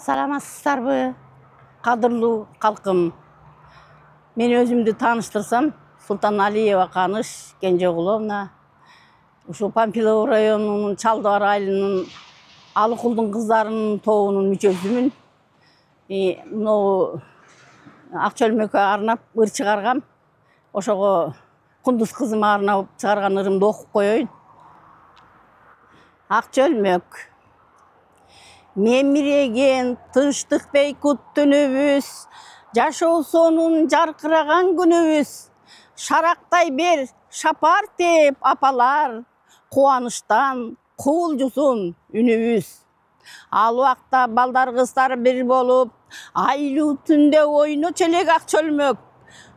Саламатсыздарбы, кадырлуу калкым. Мен өзүмдү тааныштырсам, Султаналиева Каныш Кенжеголовна. Ушу Памфилов районунун Чалдыбар айылынын Алыкулдун кыздарынын тобунун мүчөсүмүн. Мынау ак чөлмөккө арнап ыр чыгаргам. Ошого Кундуз кызыма арнап чыгарган ырымды окуп коеюн. Ак чөлмөк. Мемиреген тынчтык бейкут түнүбүз, жашоо сонун жаркыраган күнүбүз. Шарактай бер шапар тээп апалар, кубанычтан куулжусун үнүбүз. Ал убакта балдар кыздар бир болуп, айлуу түндө ойночу элек ак чөлмөк.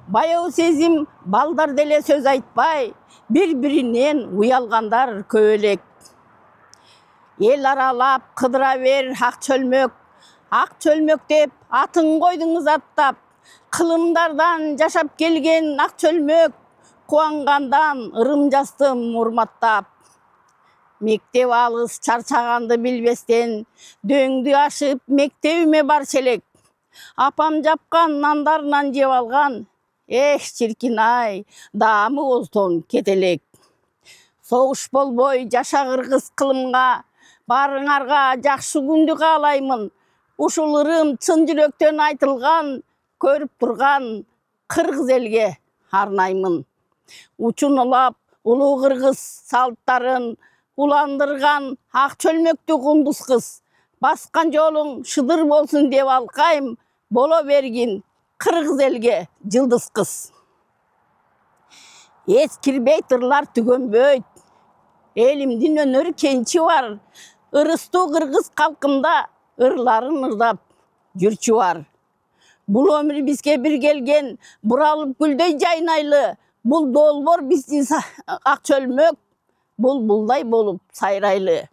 Баяу сезим балдар деле сөз айтпай, бири-биринен уялгандар көп элек. Эл аралап кыдыра бер ак чөлмөк деп атын койдуңуз аттап, кылымдардан жашап келген ак чөлмөк, кубангандан ырым жаздым урматтап. Мектеп алыс чарчаганды билбестен, дөңдү ашып мектебиме барчу элек. Апам жапкан нандарынан жеп алган, эх чиркин ай, даамы оздон кете элек. Согуш болбой жашагыр кыз кылымга, барыңарга жакшы күндү каалаймын. Ушул ырым чын жүрөктөн айтылган, көрүп турган кыргыз элге арнаймын. Учун улап улуу кыргыз салттарын, уландырган ак чөлмөктү кундуз кыз. Баскан жолуң шыдыр болсун деп алкайм, боло бергин кыргыз элге жылдыз кыз. Эскирбейт ырлар түгөнбөйт, элимдин өнөр кенчи бар. Ырыстуу кыргыз калкымда ырларын ырдап жүрчү бар. Бул өмүр бизге бир келген, буралып гүлдөй жайнайлы. Бул долбоор биздин ак чөлмөк, булбулдай болуп сайрайлы.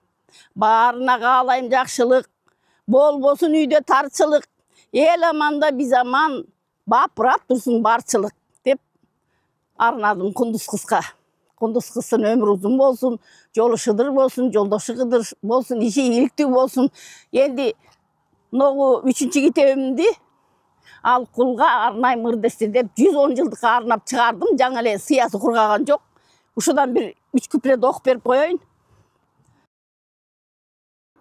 Баарына каалайм жакшылык, болбосун үйдө тарчылык. Эл аманда биз аман, бапырап турсун барчылык деп арнадым Кундуз кызга. Кундуз кыздын өмүрү узун болсун, жолу шыдыр болсун, жолдошу кыдыр болсун, иши ийгиликтүү болсун. Энди могу 3-чү китебимди Алыкулга арнайм ыр деп 110 жылдыкка арнап чыгардым. Жаңы эле сыясы кургаган жок. Ушудан бир 3 куплет окуп берип коеюн.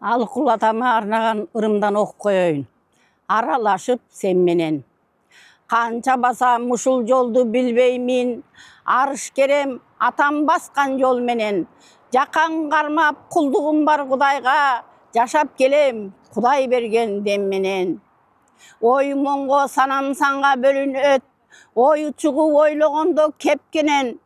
Алыкул атама арнаган ырымдан окуп коеюн. Аралашып сен менен. Канча басам ушул жолду билбеймин, арыш керем атам баскан жол менен. Жакан кармап кулдугум бар Кудайга, жашап келем Кудай берген дем менен. Ой моңго санам санга бөлүнөт, ою чугуп ойлогондо кепкенен.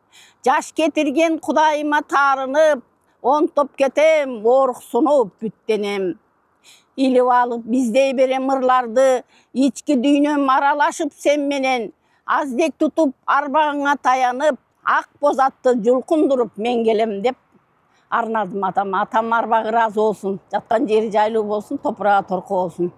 Жаш кетирген Кудайыма таарынып, онтоп кетем ооруксунуп бүттенем. Илип алып биздей берем ырларды, ички дүйнөм аралашып сен менен. Аздек тутуп арбагыңа таянып, ак боз атты жулкундуруп мен келем деп арнадым атама. Атам арбагы ыраазы болсун, жаткан жери жайлуу болсун, топурагы торко болсун.